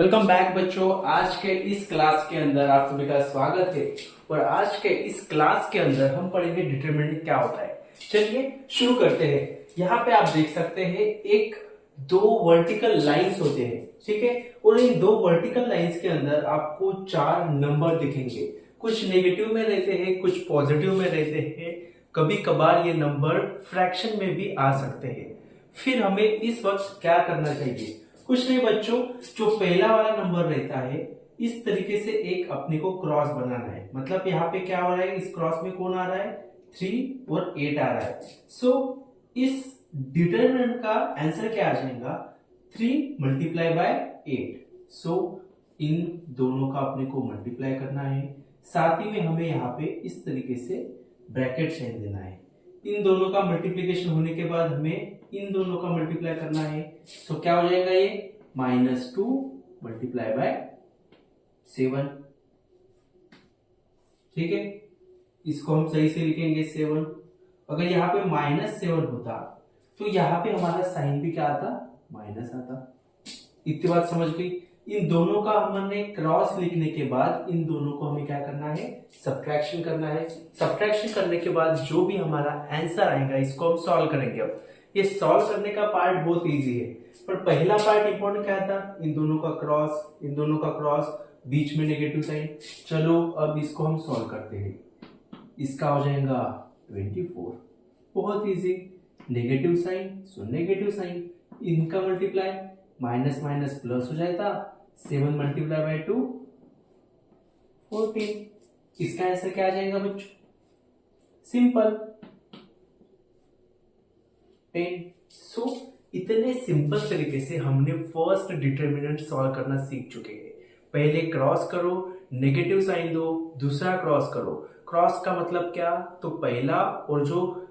Welcome back बच्चों। आज के इस क्लास के अंदर आप सभी का स्वागत है। और आज के इस क्लास के अंदर हम पढ़ेंगे डिटरमिनेंट क्या होता है। चलिए शुरू करते हैं। यहाँ पे आप देख सकते हैं एक दो वर्टिकल लाइंस होते हैं, ठीक है। और इन दो वर्टिकल लाइंस के अंदर आपको चार नंबर दिखेंगे। कुछ नेगेटिव में रहते हैं, कुछ पॉजिटिव में रहते हैं, कभी कभार ये नंबर फ्रैक्शन में भी आ सकते हैं। फिर हमें इस वक्त क्या करना चाहिए? कुछ नहीं बच्चों, जो पहला वाला नंबर रहता है इस तरीके से एक अपने को क्रॉस बनाना है। मतलब यहाँ पे क्या हो रहा है, इस क्रॉस में कौन आ रहा है? 3 और 8 आ रहा है। सो इस डिटरमिनेंट का आंसर क्या आ जाएगा? 3 मल्टीप्लाई बाय 8। सो इन दोनों का अपने को मल्टीप्लाई करना है। साथ ही में हमें यहाँ पे इस तरीके से ब्रैकेट साइन देना है। इन दोनों का मल्टीप्लीकेशन होने के बाद हमें इन दोनों का मल्टीप्लाई करना है। सो क्या हो जाएगा ये? -2 मल्टीप्लाई बाय 7। ठीक है, इसको हम सही से लिखेंगे 7। अगर यहाँ पे -7 होता तो यहाँ पे हमारा साइन भी क्या आता? माइनस आता। इतनी बात समझ गई। इन दोनों का हमने क्रॉस लिखने के बाद इन दोनों को हमें क्या करना है? सब्ट्रैक्शन करना है। सब्ट्रैक्शन करने के बाद जो भी हमारा आंसर आएगा इसको हम सॉल्व करेंगे। अब ये सॉल्व करने का पार्ट बहुत इजी है, पर पहला पार्ट इंपॉर्टेंट क्या था? इन दोनों का क्रॉस, इन दोनों का क्रॉस, बीच में नेगेटिव साइन। चलो अब इसको हम सॉल्व करते हैं। इसका हो जाएगा 24। बहुत easy. Negative sign so negative sign, इनका मल्टीप्लाई, माइनस माइनस प्लस हो जाएगा। 7 मल्टीप्लाई बाय 2 14। इसका आंसर क्या आ जाएगा बच्चों? सिंपल 10। सो इतने सिंपल तरीके से हमने फर्स्ट डिटरमिनेंट सॉल्व करना सीख चुके हैं। पहले क्रॉस करो, नेगेटिव साइन दो, दूसरा क्रॉस करो। क्रॉस का मतलब क्या? तो पहला और जो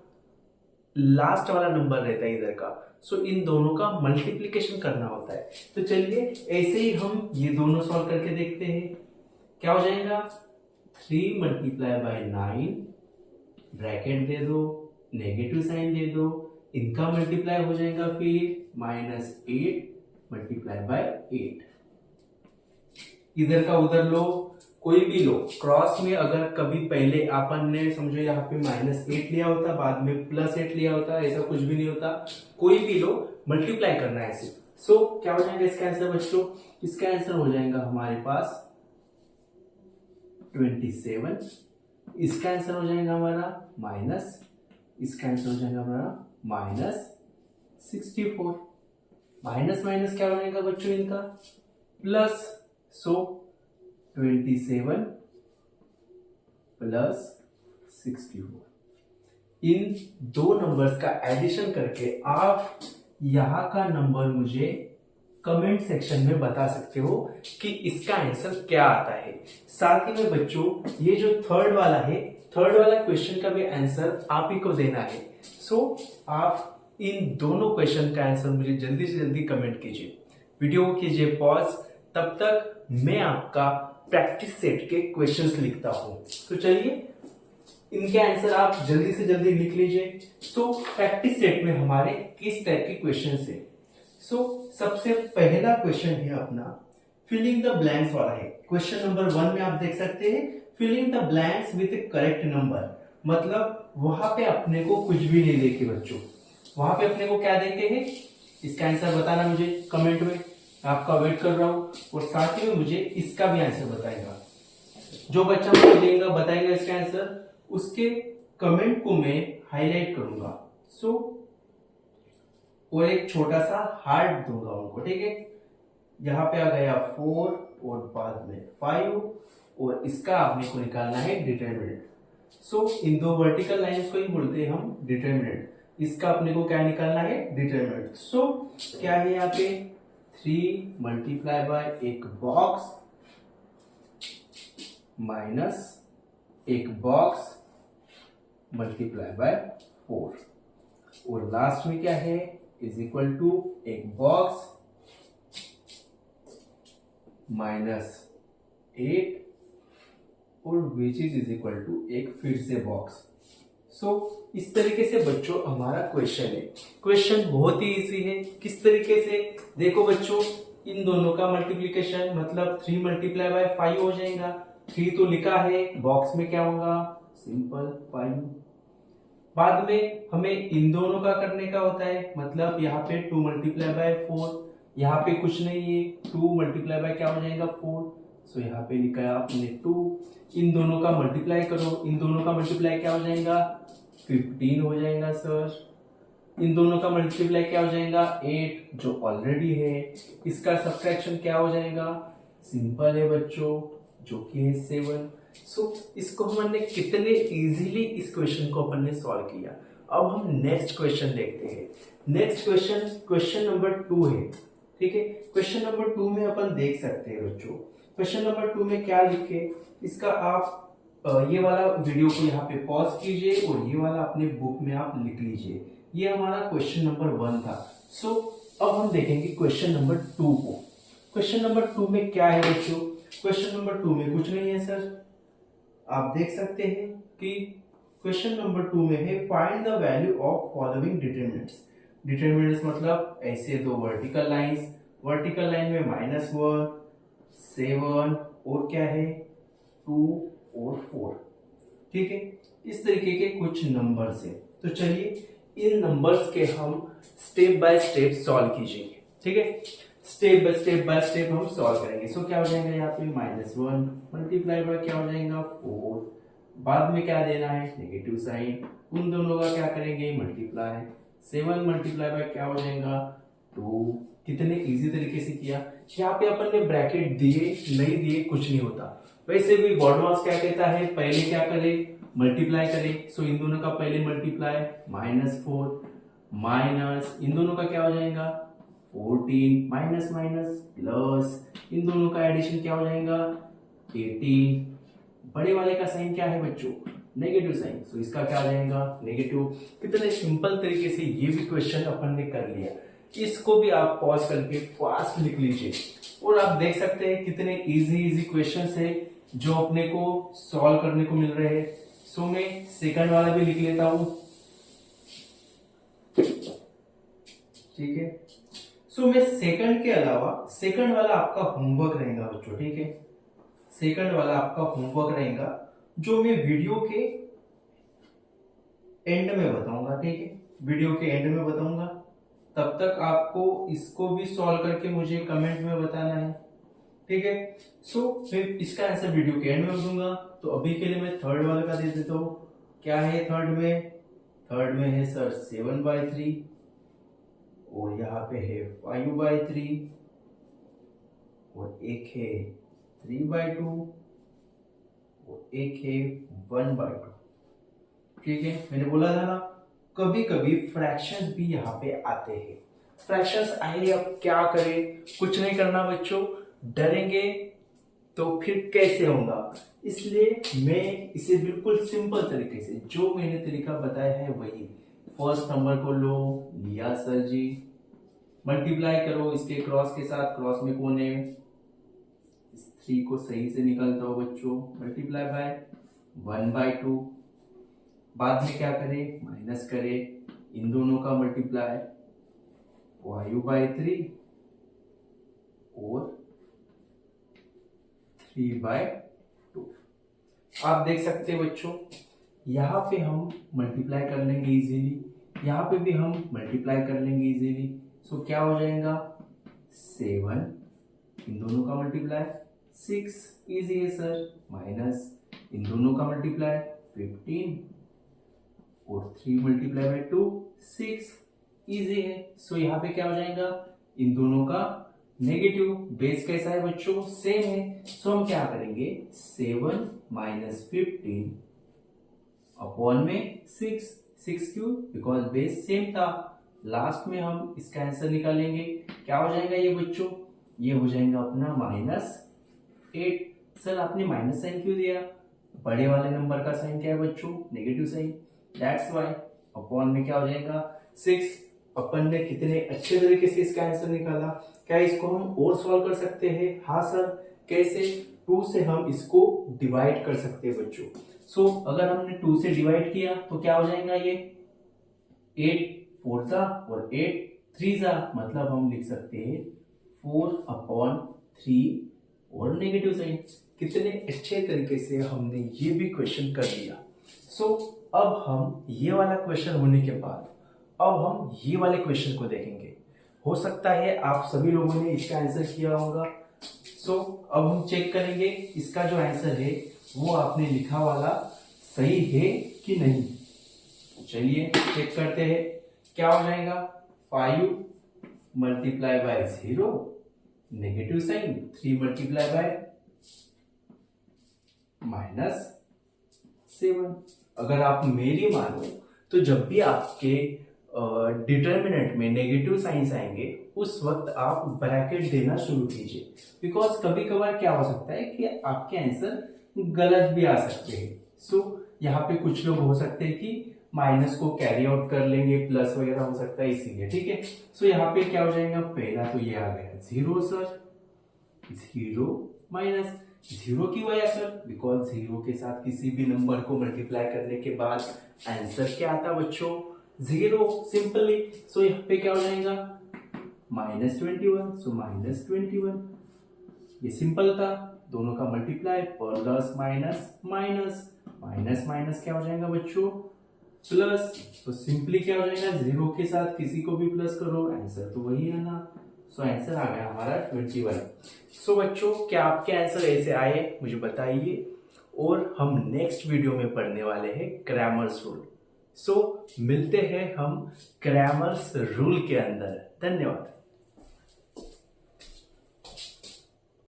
लास्ट वाला नंबर रहता है इधर का, सो इन दोनों का मल्टीप्लिकेशन करना होता है। तो चलिए ऐसे ही हम ये दोनों सॉल्व करके देखते हैं। क्या हो जाएगा? 3 मल्टीप्लाई बाय 9, ब्रैकेट दे दो, नेगेटिव साइन दे दो, इनका मल्टीप्लाई हो जाएगा फिर -8 मल्टीप्लाई बाय 8। इधर का उधर लो, कोई भी लो। क्रॉस में अगर कभी पहले अपन ने समझो यहाँ पे -8 लिया होता, बाद में +8 लिया होता, ऐसा कुछ भी नहीं होता। कोई भी लो, मल्टीप्लाई करना है सिर्फ। सो क्या हो जाएगा इसका आंसर बच्चों? इसका आंसर हो जाएगा हमारे पास 27। इसका आंसर हो जाएगा हमारा माइनस, इसका आंसर हो जाएगा हमारा -64। माइनस माइनस क्या हो जाएगा बच्चों इनका? प्लस। सो 27 प्लस 64। इन दो नंबर्स का एडिशन करके आप यहां का नंबर मुझे कमेंट सेक्शन में बता सकते हो कि इसका आंसर क्या आता है। साथ ही में बच्चों ये जो थर्ड वाला है, थर्ड वाला क्वेश्चन का भी आंसर आप ही को देना है। सो आप इन दोनों क्वेश्चन का आंसर मुझे जल्दी से जल्दी कमेंट कीजिए। वीडियो को कीजिए पॉज, तब तक मैं आपका प्रैक्टिस सेट के क्वेश्चंस लिखता हूं। तो चलिए इनके आंसर आप जल्दी से जल्दी लिख लीजिए। तो प्रैक्टिस सेट में हमारे किस टाइप के क्वेश्चंस है? सो सबसे पहला क्वेश्चन है अपना फिलिंग द ब्लैंक्स वाला है। क्वेश्चन नंबर 1 में आप देख सकते हैं filling the blanks with correct number. मतलब वहां पे अपने को कुछ भी नहीं देखे बच्चों, वहां पे अपने को क्या देखे हैं? इसका आंसर बताना मुझे कमेंट में, आपका वेट कर रहा हूं। और साथ ही में मुझे इसका भी आंसर बताएगा। जो बच्चा मुझे देगा बताएगा इसका आंसर, उसके कमेंट को मैं हाईलाइट करूंगा। सो और एक छोटा सा हार्ट दूंगा उनको, ठीक है। यहां पे आ गया 4 और बाद में 5, और इसका आपने को निकालना है डिटरमिनेंट। सो इन दो वर्टिकल लाइंस को ही बोलते हैं हम डिटरमिनेंट। इसका अपने को क्या निकालना है? डिटरमिनेंट। सो क्या है यहाँ पे? 3 मल्टीप्लाई बाय एक बॉक्स माइनस एक बॉक्स मल्टीप्लाई बाय 4, और लास्ट में क्या है? इज इक्वल टू एक बॉक्स -8 और विच इज इक्वल टू एक फिर से बॉक्स। सो इस तरीके से बच्चों हमारा क्वेश्चन है। क्वेश्चन बहुत ही इजी है। किस तरीके से? देखो बच्चों, इन दोनों का मल्टीप्लीकेशन मतलब 3 मल्टीप्लाई बाय 5 हो जाएगा। 3 तो लिखा है, बॉक्स में क्या होगा, सिंपल 5। बाद में हमें इन दोनों का करने का होता है, मतलब यहाँ पे 2 मल्टीप्लाई बाय 4, यहाँ पे कुछ नहीं है, 2 मल्टीप्लाई बाय क्या हो जाएगा 4, सो यहाँ पे लिखा है आपने 2। इन दोनों का मल्टीप्लाई करो, इन दोनों का मल्टीप्लाई क्या हो जाएगा 15 हो जाएगा सर। इन दोनों का मल्टीप्लाई क्या हो जाएगा 8 जो ऑलरेडी है। इसका सब्ट्रैक्शन क्या हो जाएगा, सिंपल है बच्चों, जो कि है 7। सो इसको हमने कितने इजीली इस क्वेश्चन को अपन ने सॉल्व किया। अब हम नेक्स्ट क्वेश्चन देखते हैं। नेक्स्ट क्वेश्चन क्वेश्चन नंबर 2 है, ठीक है। क्वेश्चन नंबर 2 में अपन देख सकते हैं बच्चों, क्वेश्चन नंबर 2 में क्या लिखे, इसका आप ये वाला वीडियो को यहाँ पे पॉज कीजिए और ये वाला अपने बुक में आप लिख लीजिए। ये हमारा क्वेश्चन नंबर 1 था। सो अब हम देखेंगे क्वेश्चन नंबर 2 को। क्वेश्चन नंबर 2 में क्या है बच्चों, क्वेश्चन नंबर 2 में कुछ नहीं है सर, आप देख सकते हैं कि क्वेश्चन नंबर 2 में है find the value of following determinants. Determinants मतलब ऐसे दो वर्टिकल लाइंस, वर्टिकल लाइन में -1, 7 और क्या है 2 और 4, ठीक है। इस तरीके के कुछ नंबर्स है। तो चलिए इन नंबर्स के हम स्टेप बाय स्टेप सॉल्व कीजिएंगे, ठीक है। स्टेप बाय स्टेप हम सॉल्व करेंगे। सो क्या हो जाएगा यहाँ पे -1 मल्टीप्लाई बाय क्या हो जाएगा 4, बाद में क्या देना है नेगेटिव साइन, उन दोनों का क्या करेंगे मल्टीप्लाई, 7 मल्टीप्लाई बाय क्या हो जाएगा 2। कितने इजी तरीके से किया। यहाँ पे अपन ने ब्रैकेट दिए नहीं दिए कुछ नहीं होता। वैसे भी बोर्ड मार्क्स क्या कहता है, पहले क्या करें मल्टीप्लाई करें। सो इन दोनों का पहले मल्टीप्लाई -4 माइनस इन दोनों का क्या हो जाएगा 14 माइनस माइनस प्लस इन दोनों का एडिशन क्या हो जाएगा 18। बड़े वाले का साइन क्या है बच्चों नेगेटिव साइन, सो इसका क्या हो जाएगा नेगेटिव। कितने सिंपल तरीके से ये भी क्वेश्चन अपन ने कर लिया। इसको भी आप पॉज करके फास्ट लिख लीजिए और आप देख सकते हैं कितने इजी क्वेश्चंस है जो अपने को सॉल्व करने को मिल रहे हैं। सो मैं सेकंड वाला भी लिख लेता हूं, ठीक है। सो मैं सेकंड के अलावा सेकंड वाला आपका होमवर्क रहेगा बच्चों, ठीक है। सेकंड वाला आपका होमवर्क रहेगा जो मैं वीडियो के एंड में बताऊंगा, ठीक है। वीडियो के एंड में बताऊंगा, तब तक आपको इसको भी सॉल्व करके मुझे कमेंट में बताना है, ठीक है। सो मैं इसका आंसर वीडियो के एंड में दूंगा। तो अभी के लिए मैं थर्ड वाले का दे देता हूं। क्या है थर्ड में, थर्ड में है सर 7/3 और यहाँ पे है 5/3 और एक है 3/2 और एक है 1/2, ठीक है। मैंने बोला था ना कभी कभी फ्रैक्शंस भी यहाँ पे आते हैं। फ्रैक्शंस आए अब क्या करें, कुछ नहीं करना बच्चों, डरेंगे तो फिर कैसे होगा। इसलिए मैं इसे बिल्कुल सिंपल तरीके से जो मैंने तरीका बताया है वही, फर्स्ट नंबर को लो लिया सर जी, मल्टीप्लाई करो इसके क्रॉस के साथ, क्रॉस में कौन है 3 को सही से निकालता हो बच्चों, मल्टीप्लाई बाय 1/2, बाद में क्या करें माइनस करें इन दोनों का मल्टीप्लाई 5/3 और 3/2। आप देख सकते हैं बच्चों यहाँ पे हम मल्टीप्लाई कर लेंगे इजीली, यहाँ पे भी हम मल्टीप्लाई कर लेंगे इजीली। सो क्या हो जाएगा 7 इन दोनों का मल्टीप्लाई 6 इजी है सर, माइनस इन दोनों का मल्टीप्लाई 15 और 3 मल्टीप्लाई बाय 2 6 इजी है। सो यहाँ पे क्या हो जाएगा इन दोनों का नेगेटिव, बेस कैसा है बच्चों सेम है। सो हम क्या करेंगे 7 माइनस 15 अपॉन में 6 क्यों, बिकॉज बेस सेम था। लास्ट में हम इसका आंसर निकालेंगे, क्या हो जाएगा ये बच्चों, ये हो जाएगा अपना -8। सर आपने माइनस साइन क्यों दिया, बड़े वाले नंबर का साइन क्या है बच्चों negative sign, that's why. Upon में क्या हो जाएगा 6। अपन ने कितने अच्छे तरीके से इसका आंसर निकाला। क्या इसको हम और सॉल्व कर सकते हैं, हाँ सर कैसे, 2 से हम इसको डिवाइड कर सकते हैं बच्चों। सो अगर हमने 2 से डिवाइड किया तो क्या हो जाएगा ये 8 4 जा और 8 3 जा, मतलब हम लिख सकते हैं 4/3 और नेगेटिव साइन। कितने अच्छे तरीके से हमने ये भी क्वेश्चन कर लिया। अब हम ये वाला क्वेश्चन होने के बाद अब हम ये वाले क्वेश्चन को देखेंगे। हो सकता है आप सभी लोगों ने इसका आंसर किया होगा। अब हम चेक करेंगे इसका जो आंसर है वो आपने लिखा वाला सही है कि नहीं। चलिए चेक करते हैं। क्या हो जाएगा, 5 multiply by 0 negative sign, 3 multiply by -7। अगर आप मेरी मानो तो जब भी आपके डिटर्मिनेंट में नेगेटिव साइंस आएंगे उस वक्त आप ब्रैकेट देना शुरू कीजिए, बिकॉज कभी कभार क्या हो सकता है कि आपके आंसर गलत भी आ सकते हैं। यहाँ पे कुछ लोग हो सकते हैं कि माइनस को कैरी आउट कर लेंगे, प्लस वगैरह हो सकता है, इसीलिए ठीक है। यहाँ पे क्या हो जाएगा, पहला तो ये आ गया 0 सर, 0 माइनस 0 की वजह सर, बिकॉज 0 के साथ किसी भी नंबर को मल्टीप्लाई करने के बाद आंसर क्या आता है बच्चों, 0 सिंपली। यहाँ पे क्या हो जाएगा -21, -21 ये सिंपल था, दोनों का multiply, plus minus minus minus minus क्या हो जाएगा बच्चों प्लस। तो सिंपली क्या हो जाएगा, 0 के साथ किसी को भी प्लस करो आंसर तो वही है ना। आंसर आ गया हमारा 21। बच्चों क्या आपके आंसर ऐसे आए मुझे बताइए, और हम नेक्स्ट वीडियो में पढ़ने वाले हैं क्रैमर्स रूल। मिलते हैं हम क्रैमर्स रूल के अंदर। धन्यवाद।